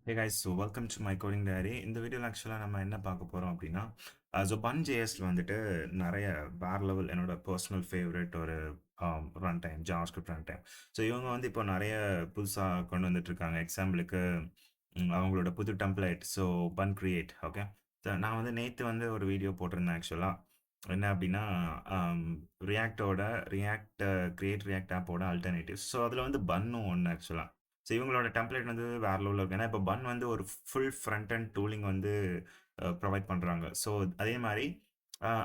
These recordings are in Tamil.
Hey guys, so welcome to my coding diary. இந்த வீடியோவில் ஆக்சுவலாக நம்ம என்ன பார்க்க போகிறோம் அப்படின்னா ஸோ பன் ஜேஎஸ்ல வந்துட்டு நிறைய வேற லெவல் என்னோட பர்சனல் ஃபேவரட் ஒரு run time JavaScript run time. So இவங்க வந்து இப்போ நிறைய புதுசாக கொண்டு வந்துட்டு இருக்காங்க. எக்ஸாம்பிளுக்கு அவங்களோட புது டெம்ப்ளேட் ஸோ பன் கிரியேட். ஓகே, நான் வந்து நேற்று வந்து ஒரு வீடியோ போட்டிருந்தேன் ஆக்சுவலாக. என்ன அப்படின்னா ரியாக்டோட ரியாக்ட் கிரியேட் ரியாக்ட் ஆப்போட அல்டர்னேட்டிவ். ஸோ அதில் வந்து பன்னும் ஒன்று ஆக்சுவலாக. ஸோ இவங்களோட டெம்ப்ளேட் வந்து வேற லெவலில் இருக்கு. ஏன்னா இப்போ பன் வந்து ஒரு ஃபுல் ஃப்ரண்ட் அண்ட் டூலிங் வந்து ப்ரொவைட் பண்ணுறாங்க. ஸோ அதே மாதிரி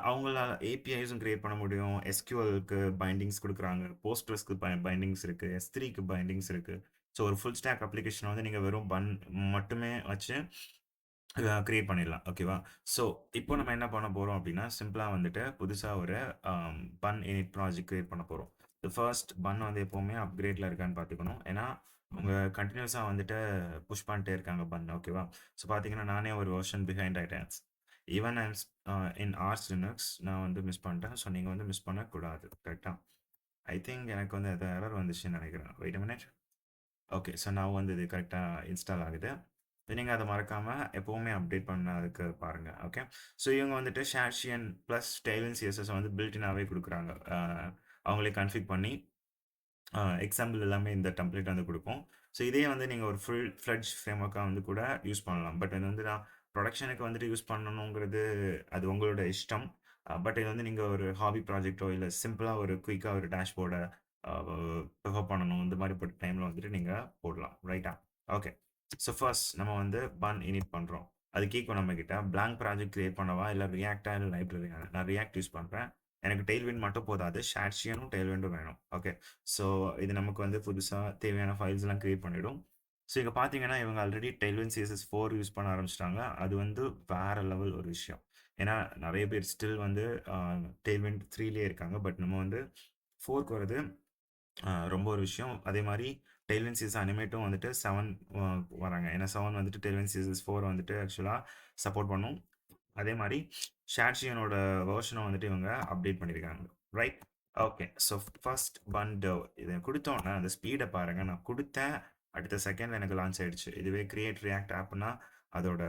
அவங்களால ஏபிஐஸும் கிரியேட் பண்ண முடியும். எஸ்கியூஎல்க்கு பைண்டிங்ஸ் கொடுக்குறாங்க, போஸ்ட்ரஸ்க்கு பைண்டிங்ஸ் இருக்குது, S3க்கு பைண்டிங்ஸ் இருக்குது. ஸோ ஒரு ஃபுல் ஸ்டாக் அப்ளிகேஷன் வந்து நீங்கள் வெறும் பன் மட்டுமே வச்சு கிரியேட் பண்ணிடலாம். ஓகேவா? ஸோ இப்போ நம்ம என்ன பண்ண போகிறோம் அப்படின்னா சிம்பிளாக வந்துட்டு புதுசாக ஒரு பன் இனிட் ப்ராஜெக்ட் கிரியேட் பண்ண போகிறோம். ஃபர்ஸ்ட் பன் வந்து எப்போவுமே அப்கிரேடில் இருக்கான்னு பார்த்துக்கணும். ஏன்னா அவங்க கண்டினியூஸாக வந்துட்டு புஷ் பண்ணிட்டே இருக்காங்க பன். ஓகேவா? ஸோ பார்த்தீங்கன்னா நானே ஒரு வெர்ஷன் பிஹைண்ட் ஆகிட்டேன். ஈவன் இன் ஆர்ஸ் லினக்ஸ் நான் வந்து மிஸ் பண்ணிட்டேன். ஸோ நீங்கள் வந்து மிஸ் பண்ணக்கூடாது. கரெக்டாக? ஐ திங்க் எனக்கு வந்து அது எரர் வந்துச்சுன்னு நினைக்கிறேன். Wait a minute. Okay, so நான் வந்து இது கரெக்டாக இன்ஸ்டால் ஆகுது. நீங்கள் அதை மறக்காமல் எப்போவுமே அப்டேட் பண்ணதுக்கு பாருங்கள். ஓகே, ஸோ இவங்க வந்துட்டு ஷாஷியன் ப்ளஸ் டெய்லன் சிஎஸ்எஸ் வந்து பில்டினாகவே கொடுக்குறாங்க. அவங்களே கன்ஃபிக் பண்ணி எக்ஸாம்பிள் எல்லாமே இந்த டெம்ப்ளேட் வந்து கொடுக்கும். ஸோ இதே வந்து நீங்கள் ஒரு ஃபுல் ஃப்ளட்ஜ் ஃப்ரேம் ஒர்க்காக வந்து கூட யூஸ் பண்ணலாம். பட் இது வந்து நான் ப்ரொடக்ஷனுக்கு வந்துட்டு யூஸ் பண்ணணுங்கிறது அது உங்களோட இஷ்டம். பட் இது வந்து நீங்கள் ஒரு ஹாபி ப்ராஜெக்டோ இல்லை சிம்பிளாக ஒரு குயிக்காக ஒரு டேஷ்போர்டை ப்ரிஃபர் பண்ணணும் இந்த மாதிரி போட்ட டைமில் வந்துட்டு நீங்கள் போடலாம். ரைட்டா? ஓகே, ஸோ ஃபர்ஸ்ட் நம்ம வந்து பன் இனிட் பண்ணுறோம். அது கேட்கும் நம்ம கிட்ட பிளாங்க் ப்ராஜெக்ட் கிரியேட் பண்ணவா இல்லை ரியாக்டா இல்லை லைப்ரரியா. நான் ரியாக்ட் யூஸ் பண்ணுறேன். எனக்கு டெய்ல்விண்ட் மட்டும் போதாது, ஷாட்ஷியனும் டெய்ல்விண்டும் வேணும். ஓகே, ஸோ இது நமக்கு வந்து புதுசாக தேவையான ஃபைல்ஸ் எல்லாம் கிரியேட் பண்ணிடும். ஸோ இங்கே பார்த்தீங்கன்னா இவங்க ஆல்ரெடி டெய்ல்விண்ட் CSS4 யூஸ் பண்ண ஆரம்பிச்சிட்டாங்க. அது வந்து வேற லெவல் ஒரு விஷயம். ஏன்னா நிறைய பேர் ஸ்டில் வந்து டெய்ல்விண்ட் 3லேயே இருக்காங்க. பட் நம்ம வந்து 4க்கு வருது ரொம்ப ஒரு விஷயம். அதே மாதிரி டெய்ல்விண்ட் CSS அனிமேட்டும் வந்துட்டு 7 வராங்க. ஏன்னா 7 வந்துட்டு டெய்ல்விண்ட் CSS4 வந்துட்டு ஆக்சுவலாக சப்போர்ட் பண்ணும். அதே மாதிரி ஷாட்ஷியனோட வேர்ஷனை வந்துட்டு இவங்க அப்டேட் பண்ணியிருக்காங்க. Right? Okay, so first Bando இதை கொடுத்தோன்னே அந்த ஸ்பீடை பாருங்கள். நான் கொடுத்தேன், அடுத்த செகண்டில் எனக்கு லான்ச் ஆகிடுச்சு. இதுவே கிரியேட் ரியாக்ட் ஆப்னா அதோட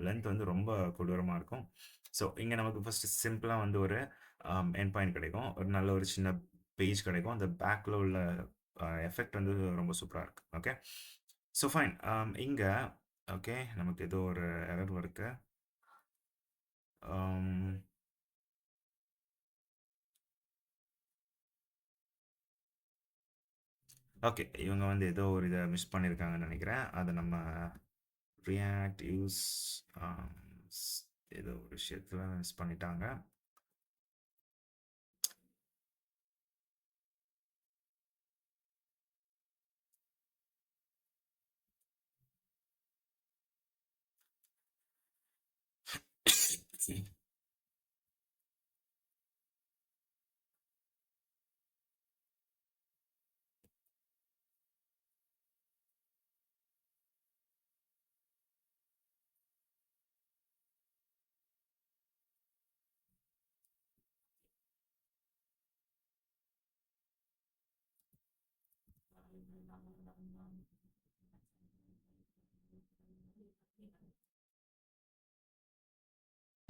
லென்த் வந்து ரொம்ப கொடூரமாக இருக்கும். ஸோ இங்கே நமக்கு ஃபஸ்ட்டு சிம்பிளாக வந்து ஒரு என் பாயிண்ட் கிடைக்கும், ஒரு நல்ல ஒரு சின்ன பேஜ் கிடைக்கும். அந்த பேக்கில் உள்ள எஃபெக்ட் வந்து ரொம்ப சூப்பராக இருக்குது. Okay, so fine. இங்கே ஓகே நமக்கு ஏதோ ஒரு எரர் இருக்குது. ஓகே, இவங்க வந்து ஏதோ ஒரு இதை மிஸ் பண்ணியிருக்காங்கன்னு நினைக்கிறேன். அதை நம்ம ரியாக்ட் யூஸ் ஏதோ ஒரு விஷயத்தில் மிஸ் பண்ணிட்டாங்க.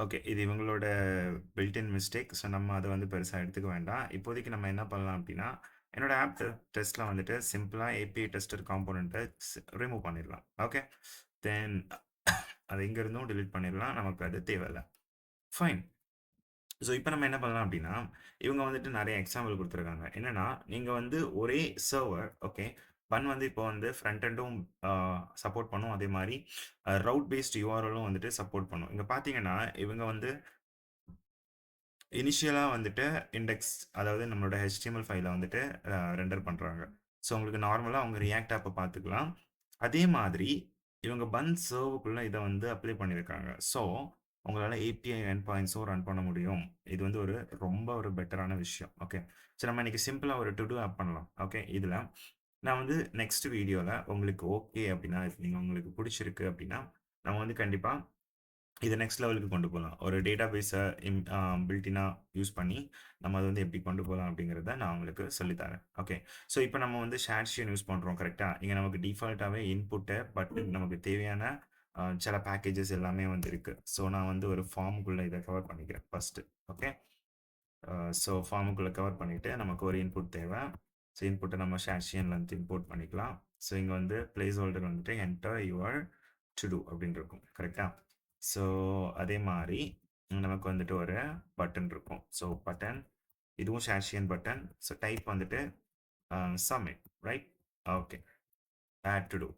ஓகே, இது இவங்களோட பில்டின் மிஸ்டேக். ஸோ நம்ம அதை வந்து பெருசாக எடுத்துக்க வேண்டாம். இப்போதைக்கு நம்ம என்ன பண்ணலாம் அப்படின்னா என்னோட ஆப் டெஸ்ட்டில் வந்துட்டு சிம்பிளாக API டெஸ்டர் காம்போனண்ட்டை ரிமூவ் பண்ணிடலாம். ஓகே, தென் அதை இங்கேருந்தும் டிலீட் பண்ணிடலாம், நமக்கு அது தேவையில்லை. ஃபைன். ஸோ இப்போ நம்ம என்ன பண்ணலாம் அப்படின்னா இவங்க வந்துட்டு நிறைய எக்ஸாம்பிள் கொடுத்துருக்காங்க. என்னன்னா நீங்கள் வந்து ஒரே சர்வர், ஓகே, பன் வந்து இப்போ வந்து ஃப்ரண்ட் எண்டும் சப்போர்ட் பண்ணும். அதே மாதிரி ரவுட் பேஸ்ட் யூஆர்எலும் வந்துட்டு சப்போர்ட் பண்ணும். இங்கே பார்த்தீங்கன்னா இவங்க வந்து இனிஷியலாக வந்துட்டு இண்டெக்ஸ், அதாவது நம்மளோட HTML ஃபைலை வந்துட்டு ரெண்டர் பண்ணுறாங்க. ஸோ உங்களுக்கு நார்மலாக அவங்க ரியாக்ட் ஆப்பை பார்த்துக்கலாம். அதே மாதிரி இவங்க பன் சர்வுக்குள்ளே இதை வந்து அப்ளை பண்ணியிருக்காங்க. ஸோ உங்களால் API எண்ட் பாயிண்ட்ஸும் ரன் பண்ண முடியும். இது வந்து ஒரு ரொம்ப ஒரு பெட்டரான விஷயம். ஓகே, ஸோ நம்ம இன்றைக்கி சிம்பிளாக ஒரு டு டூ ஆப் பண்ணலாம். ஓகே, இதில் நான் வந்து நெக்ஸ்ட் வீடியோவில் உங்களுக்கு ஓகே அப்படின்னா, நீங்கள் உங்களுக்கு பிடிச்சிருக்கு அப்படின்னா நம்ம வந்து கண்டிப்பாக இதை நெக்ஸ்ட் லெவலுக்கு கொண்டு போகலாம். ஒரு டேட்டாபேஸை பில்ட்-இனா யூஸ் பண்ணி நம்ம அதை வந்து எப்படி கொண்டு போகலாம் அப்படிங்கிறத நான் உங்களுக்கு சொல்லித்தரேன். ஓகே. ஸோ இப்போ நம்ம வந்து ஷேட்ஷியன் யூஸ் பண்ணுறோம் கரெக்டாக. இங்கே நமக்கு டிஃபால்ட்டாகவே இன்புட்டு பட்டன் நமக்கு தேவையான சில பேக்கேஜஸ் எல்லாமே வந்து இருக்குது. ஸோ நான் வந்து ஒரு ஃபார்முக்குள்ளே இதை கவர் பண்ணிக்கிறேன் ஃபஸ்ட்டு. ஓகே. ஸோ ஃபார்முக்குள்ளே கவர் பண்ணிவிட்டு நமக்கு ஒரு இன்புட் தேவை. ஸோ இன்புட்டை நம்ம ஷேட்ஷியன்லேருந்து இம்போர்ட் பண்ணிக்கலாம். ஸோ இங்கே வந்து பிளேஸ் ஹோல்டர் வந்துட்டு என்டர் யுவர் டு டூ அப்படின்னு இருக்கும் கரெக்டாக. ஸோ அதே மாதிரி நமக்கு வந்துட்டு ஒரு பட்டன் இருக்கும். ஸோ பட்டன் இதுவும் ஷேஷியன் பட்டன். ஸோ டைப் வந்துட்டு submit right. Okay. Add to do.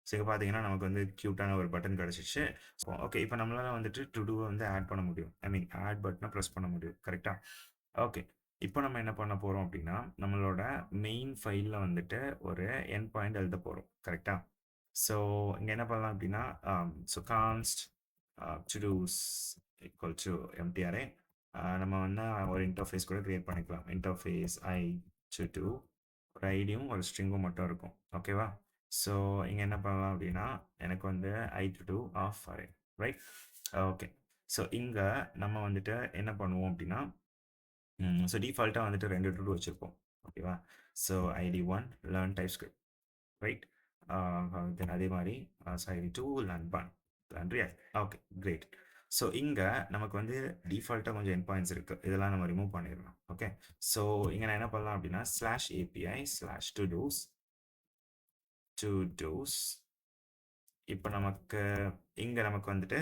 So இங்கே பார்த்தீங்கன்னா நமக்கு வந்து க்யூட்டான ஒரு பட்டன் கிடச்சிச்சு. ஸோ ஓகே, இப்போ நம்மளால் வந்துட்டு டு டூவை வந்து ஆட் பண்ண முடியும். ஐ மீன் ஆட் பட்டனை ப்ரெஸ் பண்ண முடியும் கரெக்டாக. ஓகே. இப்போ நம்ம என்ன பண்ண போகிறோம் அப்படின்னா நம்மளோட மெயின் ஃபைலில் வந்துட்டு ஒரு என் பாயிண்ட் எழுத போகிறோம் கரெக்டாக. ஸோ இங்கே என்ன பண்ணலாம் அப்படின்னா so கான்ஸ்ட் to-dos equal to empty array. நம்ம வந்து ஒரு இன்டர்ஃபேஸ் கூட கிரியேட் பண்ணிக்கலாம். இன்டர்ஃபேஸ் ஐ to do ஒரு ஐடியும் ஒரு ஸ்ட்ரிங்கும் மட்டும் இருக்கும். ஓகேவா. ஸோ இங்கே என்ன பண்ணலாம் அப்படின்னா எனக்கு வந்து I to do of array right. Okay. So இங்கே நம்ம வந்துட்டு என்ன பண்ணுவோம் அப்படின்னா ஸோ டிஃபால்ட்டாக வந்துட்டு 2 to do வச்சுருப்போம். ஓகேவா. So ID 1 learn TypeScript right. Then அதே மாதிரி ID 2 learn Bun learn React. Okay great. So இங்கே நமக்கு வந்து டிஃபால்ட்டாக கொஞ்சம் என் பாயிண்ட்ஸ் இருக்குது. இதெல்லாம் நம்ம ரிமூவ் பண்ணிடலாம். ஓகே. ஸோ இங்கே நான் என்ன பண்ணலாம் அப்படின்னா slash API slash to do's. இப்போ நமக்கு இங்கே நமக்கு வந்துட்டு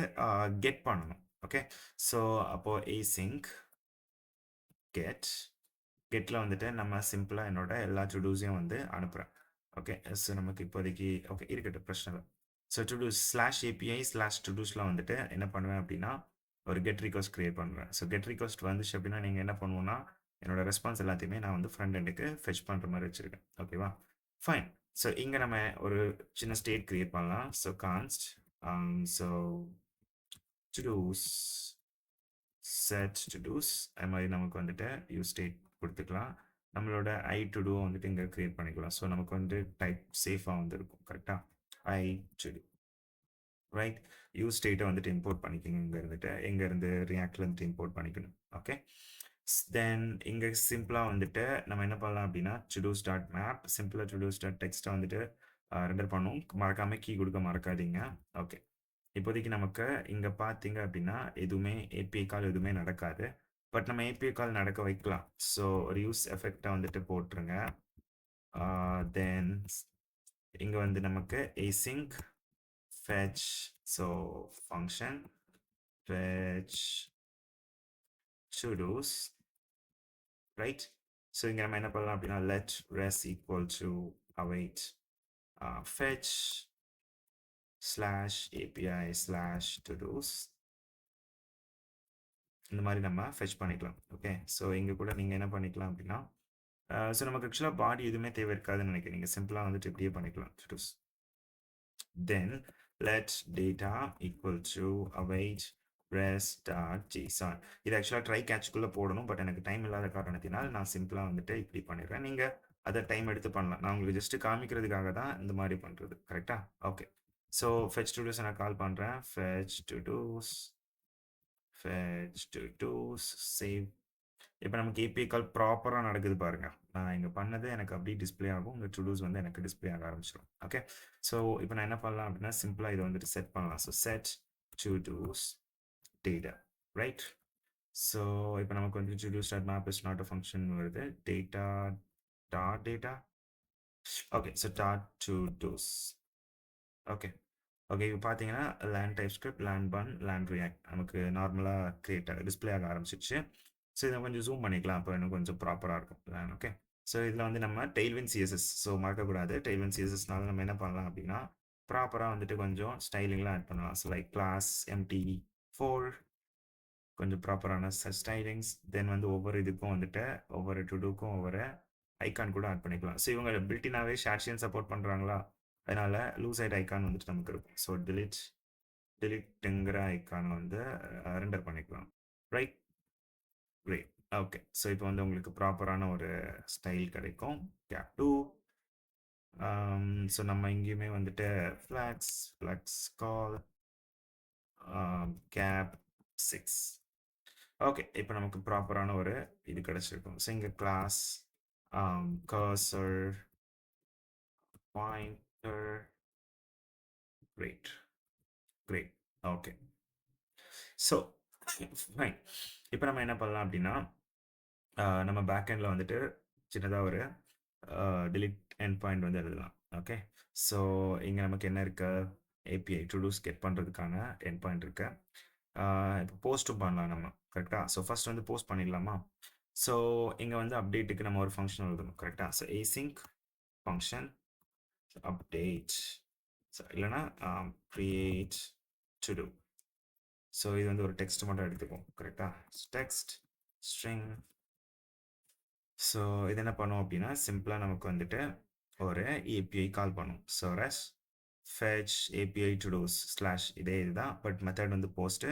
கெட் பண்ணணும். ஓகே. ஸோ அப்போது async கெட்டில் வந்துட்டு நம்ம சிம்பிளாக என்னோட எல்லா டுடூஸையும் வந்து அனுப்புகிறேன். ஓகே. ஸோ நமக்கு இப்போதைக்கு ஓகே இருக்கட்டும், பிரச்சனை இல்லை. ஸோ டுடூஸ் ஸ்லாஷ் ஏபிஐ ஸ்லாஷ் டுடூஸில் வந்துட்டு என்ன பண்ணுவேன் அப்படின்னா ஒரு கெட் ரிக்வஸ்ட் கிரியேட் பண்ணுவேன். ஸோ கெட் ரிக்வஸ்ட் வந்துச்சு அப்படின்னா நீங்கள் என்ன பண்ணுவோன்னா என்னோட ரெஸ்பான்ஸ் எல்லாத்தையுமே நான் வந்து ஃப்ரண்ட் எண்டுக்கு ஃபெச் பண்ணுற மாதிரி வச்சுருக்கேன். ஓகேவா. ஃபைன். ஸோ இங்கே நம்ம ஒரு சின்ன ஸ்டேட் கிரியேட் பண்ணலாம். ஸோ கான்ஸ்ட் ஸோ டுடூஸ் செட் டுடூஸ் அது மாதிரி நமக்கு வந்துட்டு யூஸ் ஸ்டேட் கொடுத்துக்கலாம். நம்மளோட ஐ டு டூ வந்துட்டு இங்கே கிரியேட் பண்ணிக்கலாம். ஸோ நமக்கு வந்து டைப் சேஃபாக வந்து இருக்கும் கரெக்டாக. ஐ டு டூ ரைட். யூஸ் ஸ்டேட்டை வந்துட்டு இம்போர்ட் பண்ணிக்கோங்க. இங்கே இருந்துட்டு எங்கேருந்து ரியாக்ட்லேருந்து இம்போர்ட் பண்ணிக்கணும். ஓகே. தென் இங்கே சிம்பிளாக வந்துட்டு நம்ம என்ன பண்ணலாம் அப்படின்னா டுடூஸ் டாட் மேப் சிம்பிளாக டுடூஸ் டாட் டெக்ஸ்ட்டை வந்துட்டு ரெண்டர் பண்ணும். மறக்காமல் கீ கொடுக்க மறக்காதீங்க. ஓகே. இப்போதைக்கு நமக்கு இங்கே பார்த்தீங்க அப்படின்னா எதுவுமே ஏபிஐ கால் எதுவுமே நடக்காது. பட் நம்ம ஏபிஐ கால் நடக்க வைக்கலாம். ஸோ ஒரு யூஸ் எஃபெக்டை வந்துட்டு போட்டுருங்க. தென் இங்கே வந்து நமக்கு async fetch so function fetch to-dos right. So இங்கே நம்ம என்ன பண்ணலாம் அப்படின்னா let res equal to await fetch slash API slash to-dos இந்த மாதிரி நம்ம ஃபெச் பண்ணிக்கலாம். ஓகே. ஸோ இங்கே கூட நீங்கள் என்ன பண்ணிக்கலாம் அப்படின்னா ஸோ நமக்கு ஆக்சுவலாக பாடி எதுவுமே தேவை இருக்காதுன்னு நினைக்கிறேன். நீங்கள் சிம்பிளாக வந்துட்டு இப்படியே பண்ணிக்கலாம். Todos then let data equal to await res.json. இது ஆக்சுவலாக ட்ரை கேட்ச்குள்ளே போடணும். பட் எனக்கு டைம் இல்லாத காரணத்தினால் நான் சிம்பிளாக வந்துட்டு இப்படி பண்ணிடுறேன். நீங்கள் அதை டைம் எடுத்து பண்ணலாம். நான் உங்களுக்கு ஜஸ்ட்டு காமிக்கிறதுக்காக தான் இந்த மாதிரி பண்ணுறது கரெக்டாக. ஓகே. ஸோ ஃபெச் டுடூஸ் நான் கால் பண்ணுறேன். Fetch todos save. இப்போ நமக்கு ஏபிஐ கால் ப்ராப்பராக நடக்குது பாருங்க. நான் இங்கே பண்ணது எனக்கு அப்படியே டிஸ்பிளே ஆகும். உங்கள் டுடூஸ் வந்து எனக்கு டிஸ்பிளே ஆக ஆரம்பிச்சிடும். ஓகே. ஸோ இப்போ நான் என்ன பண்ணலாம் அப்படின்னா சிம்பிளாக இதை வந்துட்டு செட் பண்ணலாம். So set todos data right. So இப்போ நமக்கு வந்து todos dot map is not a function வருது. Data dot data. Okay. So dot todos. Okay. Okay. இப்போ பார்த்தீங்கன்னா learn TypeScript learn Bun learn React நமக்கு நார்மலாக கிரியேட் ஆக டிஸ்பிளே ஆக ஆரம்பிச்சிச்சு. ஸோ இதை கொஞ்சம் ஜூம் பண்ணிக்கலாம். அப்போ இன்னும் கொஞ்சம் ப்ராப்பராக இருக்கும் லேண்ட். ஓகே. ஸோ இதில் வந்து நம்ம டெய்ல்வின் சிஎஸ்எஸ் ஸோ மறக்கக்கூடாது. டெய்ல்வின் சிஎஸ்எஸ்னால நம்ம என்ன பண்ணலாம் அப்படின்னா ப்ராப்பராக வந்துட்டு கொஞ்சம் ஸ்டைலிங்லாம் ஆட் பண்ணலாம். ஸோ லைக் கிளாஸ் MT4 கொஞ்சம் ப்ராப்பரான ஸ்டைலிங்ஸ். தென் வந்து ஒவ்வொரு இதுக்கும் வந்துட்டு ஒவ்வொரு டுடூக்கும் ஒவ்வொரு ஐக்கான் கூட ஆட் பண்ணிக்கலாம். ஸோ இவங்க பில்டினாவே ஷேட்ஷியன் சப்போர்ட் பண்ணுறாங்களா, அதனால லூஸ் சைட் ஐக்கான் வந்துட்டு நமக்கு இருக்கும். ஸோ டிலிட்டுங்கிற ஐக்கான் வந்து ரெண்டர் பண்ணிக்கலாம். ரைட். கிரேட். ஓகே. ஸோ இப்போ வந்து உங்களுக்கு ப்ராப்பரான ஒரு ஸ்டைல் கிடைக்கும். கேப் 2. ஸோ நம்ம இங்கேயுமே வந்துட்டு ஃப்ளாக்ஸ் கால் கேப் 6. ஓகே, இப்போ நமக்கு ப்ராப்பரான ஒரு இது கிடைச்சிருக்கும். ஸோ இங்கே class cursor pointer great great. Okay, so fine. இப்போ நம்ம என்ன பண்ணலாம் அப்படின்னா நம்ம பேக் எண்டில் வந்துட்டு சின்னதாக ஒரு delete எண்ட் பாயிண்ட் வந்து எழுதலாம். ஓகே, ஸோ இங்கே நமக்கு என்ன இருக்கு, ஏபிஐ டு டூஸ் கெட் பண்ணுறதுக்கான எண்ட் பாயிண்ட் இருக்கு. இப்போ போஸ்ட்டும் பண்ணலாம் நம்ம, கரெக்டாக? ஸோ ஃபர்ஸ்ட் வந்து போஸ்ட் பண்ணிடலாமா? ஸோ இங்கே வந்து அப்டேட்டுக்கு நம்ம ஒரு ஃபங்க்ஷன் எழுதணும், கரெக்டாக? ஸோ async ஃபங்க்ஷன் அப்டேட், இல்லைன்னா create to do. ஸோ இது வந்து ஒரு டெக்ஸ்ட் மட்டும் எடுத்துக்கும், கரெக்டாக? Text string. ஸோ இது என்ன பண்ணும் அப்படின்னா சிம்பிளாக நமக்கு வந்துட்டு ஒரு ஏபிஐ கால் பண்ணும். So res fetch API to do's slash இதே இதுதான், பட் மெத்தட் வந்து போஸ்ட்டு.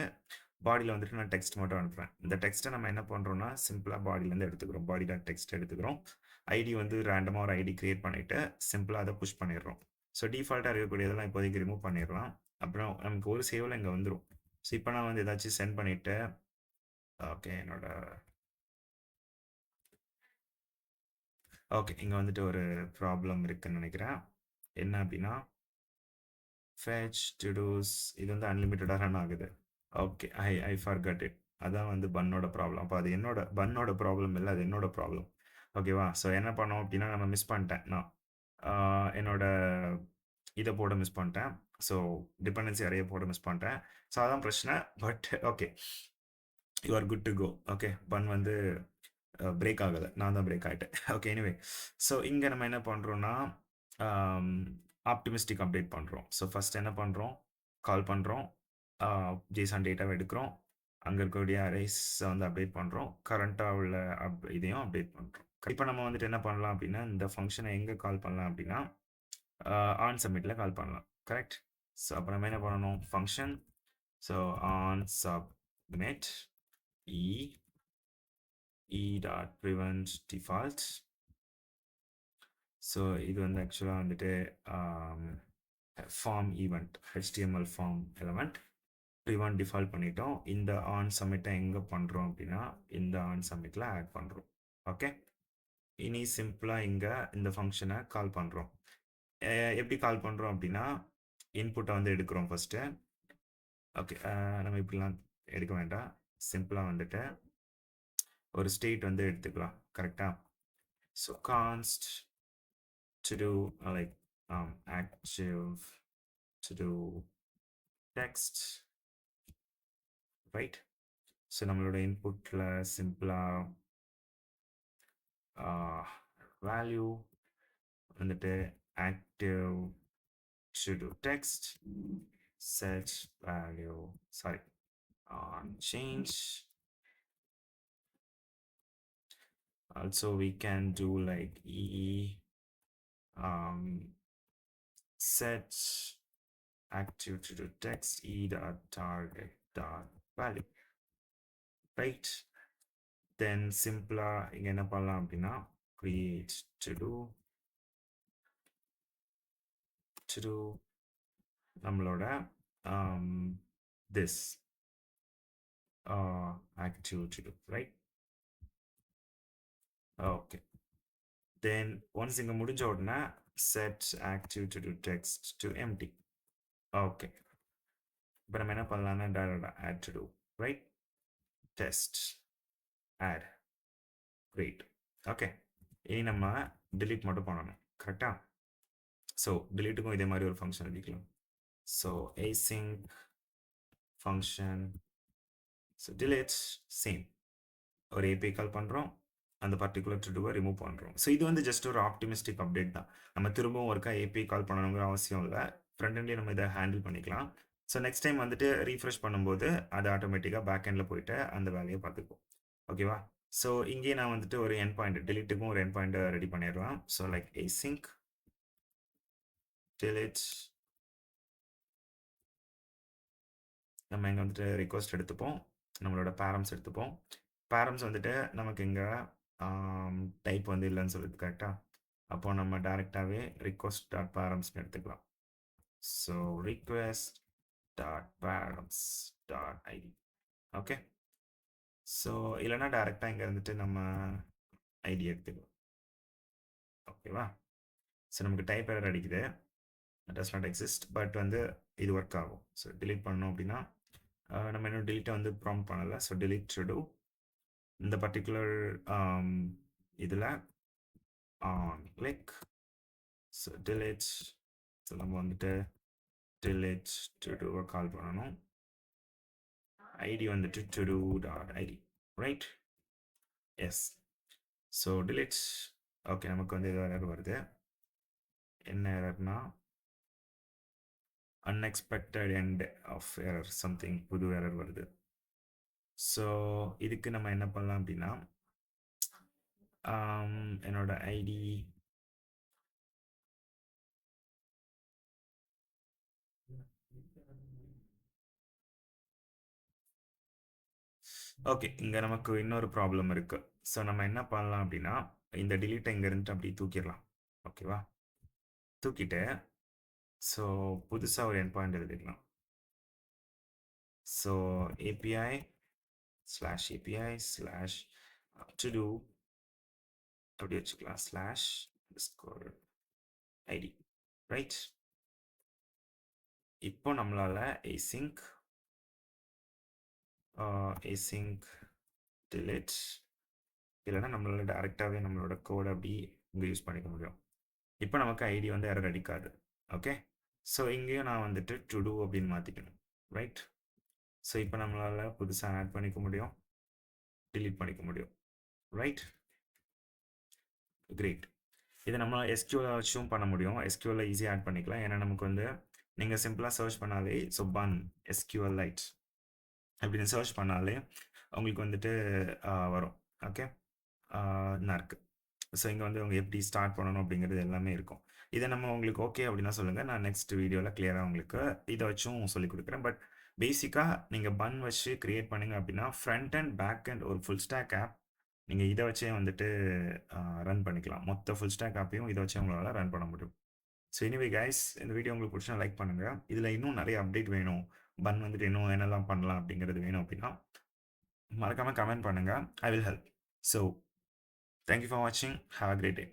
பாடியில் வந்துட்டு நான் டெக்ஸ்ட் மட்டும் அனுப்புகிறேன். இந்த டெக்ஸ்ட்டை நம்ம என்ன பண்ணுறோம்னா சிம்பிளாக பாடியிலேருந்து எடுத்துக்கிறோம். பாடி டாட் டெக்ஸ்ட் எடுத்துக்கிறோம். ஐடி வந்து ரேண்டமாக ஒரு ஐடி கிரியேட் பண்ணிவிட்டு சிம்பிளாக அதை புஷ் பண்ணிடுறோம். ஸோ டிஃபால்ட்டாக இருக்கக்கூடியதெல்லாம் இப்போதைக்கு ரிமூவ் பண்ணிடலாம். அப்புறம் நமக்கு ஒரு சேவில் இங்கே வந்துடும். ஸோ இப்போ நான் வந்து ஏதாச்சும் சென்ட் பண்ணிவிட்டு, ஓகே, ஓகே, இங்கே வந்துட்டு ஒரு ப்ராப்ளம் இருக்குன்னு நினைக்கிறேன். என்ன அப்படின்னா fetch to do's இது வந்து அன்லிமிட்டடாக ரன் ஆகுது. Okay, I forgot it. அதான் வந்து பன்னோட ப்ராப்ளம். அப்போ அது பன்னோட ப்ராப்ளம் இல்லை, அது என்னோட ப்ராப்ளம். ஓகேவா? ஸோ என்ன பண்ணோம் அப்படின்னா நம்ம மிஸ் பண்ணிட்டேன். நான் என்னோட இதை போட மிஸ் பண்ணிட்டேன். ஸோ டிபெண்டன்சி அறையை போட மிஸ் பண்ணிட்டேன். ஸோ அதான் பிரச்சனை. But okay, you are good to go. Okay, Bun வந்து பிரேக் ஆகலை, நான் தான் பிரேக் ஆகிட்டேன். ஓகே, எனிவே, ஸோ இங்கே நம்ம என்ன பண்ணுறோன்னா ஆப்டிமிஸ்டிக் அப்டேட் பண்ணுறோம். ஸோ ஃபஸ்ட் என்ன பண்ணுறோம், கால் பண்ணுறோம், ஜேசன் டேட்டாவை எடுக்கிறோம், அங்கே இருக்கக்கூடிய அரேஸை வந்து அப்டேட் பண்ணுறோம், கரண்ட்டாக உள்ள இதையும் அப்டேட் பண்ணுறோம். இப்போ நம்ம வந்துட்டு என்ன பண்ணலாம் அப்படின்னா இந்த ஃபங்க்ஷனை எங்கே கால் பண்ணலாம் அப்படின்னா ஆன் சப்மிட்டில் கால் பண்ணலாம், கரெக்ட்? ஸோ அப்போ நம்ம என்ன பண்ணணும், function, so on submit dot prevent default. So இது வந்து ஆக்சுவலாக வந்துட்டு form event, HTML form element prevent default பண்ணிட்டோம். இந்த ஆன் சப்மிட்டை எங்கே பண்ணுறோம் அப்படின்னா இந்த ஆன் சப்மிட்டில் ஆட் பண்ணுறோம். ஓகே, இனி சிம்பிளாக இங்கே இந்த ஃபங்க்ஷனை கால் பண்ணுறோம். எப்படி கால் பண்ணுறோம் அப்படின்னா இன்புட்டை வந்து எடுக்கிறோம் ஃபஸ்ட்டு. ஓகே, நம்ம இப்படிலாம் எடுக்க வேண்டாம். சிம்பிளாக வந்துட்டு ஒரு ஸ்டேட் வந்து எடுத்துக்கலாம், கரெக்டாக? So கான்ஸ்ட் to do like active to do text, right? So நம்மளோட இன்புட்டில் சிம்பிளாக வேல்யூ வந்துட்டு active to do text set value, sorry, on change. Also we can do like set active to do text dot target dot value, right? தென் சிம்பிளாக இங்கே என்ன பண்ணலாம் அப்படின்னா create to do நம்மளோட this active to do, right? Okay, then once இங்கே முடிஞ்ச உடனே set active to do text to empty. Okay, இப்போ நம்ம என்ன பண்ணலாம்னா டைரக்டாக add to do, right? test add, great. Okay, இனி நம்ம delete மட்டும் பண்ணணும், கரெக்டாக? ஸோ டெலீட்டுக்கும் இதே மாதிரி ஒரு ஃபங்க்ஷன் எழுதிக்கலாம். So async function, so delete same ஒரு ஏபிஐ கால் பண்ணுறோம், அந்த பர்டிகுலர் டு டூவை ரிமூவ் பண்ணுறோம். ஸோ இது வந்து ஜஸ்ட் ஒரு ஆப்டிமிஸ்டிக் அப்டேட் தான். நம்ம திரும்பவும் ஒருக்கா ஏபிஐ கால் பண்ணணுங்கிற அவசியம் இல்லை. ஃப்ரண்ட் எண்ட்லேயே நம்ம இதை ஹேண்டில் பண்ணிக்கலாம். ஸோ நெக்ஸ்ட் டைம் வந்துட்டு ரீஃப்ரெஷ் பண்ணும்போது அது ஆட்டோமேட்டிக்காக பேக் எண்டில் போயிட்டு அந்த வேலையை பார்த்துக்கும். ஓகேவா? ஸோ இங்கேயே நான் வந்துட்டு ஒரு என் பாயிண்ட் டெலிட்டுக்கும் ஒரு என் பாயிண்ட் ரெடி பண்ணிடலாம். ஸோ லைக் async delete, நம்ம இங்கே வந்துட்டு ரிக்வஸ்ட் எடுத்துப்போம், நம்மளோட பேரம்ஸ் எடுத்துப்போம். பேரம்ஸ் வந்துட்டு நமக்கு இங்கே டைப் வந்து இல்லைன்னு சொல்லுது, கரெக்டாக? அப்போ நம்ம டைரெக்டாகவே request.params எடுத்துக்கலாம். So request dot parents dot ID. Okay. So இல்லைன்னா டேரெக்டாக இங்கே இருந்துட்டு நம்ம ஐடி எடுத்துக்கலாம். ஓகேவா? ஸோ நமக்கு டைப் எரர் அடிக்குது, டஸ் நாட் எக்ஸிஸ்ட், பட் வந்து இது ஒர்க் ஆகும். ஸோ delete பண்ணோம் அப்படின்னா நம்ம இன்னும் delete வந்து ப்ராம்ப்ட் பண்ணலை. ஸோ delete to do இந்த பர்டிகுலர் இதில் on click. So delete. So நம்ம வந்துட்டு delete to do கால் பண்ணணும். ஐடி வந்துட்டு to do dot ID, right? Yes. So delete. Okay, நமக்கு வந்து இது எரர் வருது. என்ன எரர்னா unexpected end of error something, புது எரர் வருது. ஸோ இதுக்கு நம்ம என்ன பண்ணலாம் அப்படின்னா என்னோட ஐடி ஓகே, இங்கே நமக்கு இன்னொரு ப்ராப்ளம் இருக்கு. ஸோ நம்ம என்ன பண்ணலாம் அப்படின்னா இந்த delete இங்க இருந்துட்டு அப்படியே தூக்கிடலாம். ஓகேவா? தூக்கிட்டு ஸோ புதுசாக ஒரு எண்ட் பாயிண்ட் எழுதிக்கலாம். ஸோ API /API/to do அப்படி வச்சுக்கலாம் /ID, ரைட்? இப்போ நம்மளால async delete இல்லைன்னா நம்மளால டேரெக்டாகவே நம்மளோட கோட் அப்படி இங்கே யூஸ் பண்ணிக்க முடியும். இப்போ நமக்கு ஐடி வந்து எரர் அடிக்காது. ஓகே. ஸோ இங்கேயும் நான் வந்துட்டு டு டூ அப்படின்னு மாற்றிக்கணும், ரைட்? ஸோ இப்போ நம்மளால் புதுசாக ஆட் பண்ணிக்க முடியும், delete பண்ணிக்க முடியும், ரைட்? கிரேட். இதை நம்ம SQL வச்சும் பண்ண முடியும். SQL ஈஸியாக ஆட் பண்ணிக்கலாம். ஏன்னா நமக்கு வந்து நீங்கள் சிம்பிளாக சர்ச் பண்ணாலே ஸோ பன் SQLite அப்படின்னு சர்ச் பண்ணாலே உங்களுக்கு வந்துட்டு வரும். ஓகே, நான் இருக்கு. ஸோ இங்கே வந்து அவங்க எப்படி ஸ்டார்ட் பண்ணணும் அப்படிங்கிறது எல்லாமே இருக்கும். இதை நம்ம உங்களுக்கு ஓகே அப்படின்னா சொல்லுங்கள், நான் நெக்ஸ்ட் வீடியோவில் கிளியராக உங்களுக்கு இதை வச்சும் சொல்லிக் கொடுக்குறேன். பட் பேசிக்காக நீங்கள் பன் வச்சு க்ரியேட் பண்ணுங்க அப்படின்னா ஃப்ரண்ட் அண்ட் பேக் அண்ட் ஒரு ஃபுல் ஸ்டாக் ஆப் நீங்கள் இதை வச்சே வந்துட்டு ரன் பண்ணிக்கலாம். மொத்த ஃபுல் ஸ்டாக் ஆப்பையும் இதை வச்சு உங்களால் ரன் பண்ண முடியும். ஸோ எனிவே கைஸ், இந்த வீடியோ உங்களுக்கு பிடிச்சா லைக் பண்ணுங்கள். இதில் இன்னும் நிறைய அப்டேட் வேணும், பன் வந்துட்டு இன்னும் என்னெல்லாம் பண்ணலாம் அப்படிங்கிறது வேணும் அப்படின்னா மறக்காமல் கமெண்ட் பண்ணுங்கள். I will help. So thank you for வாட்சிங். Have a great day.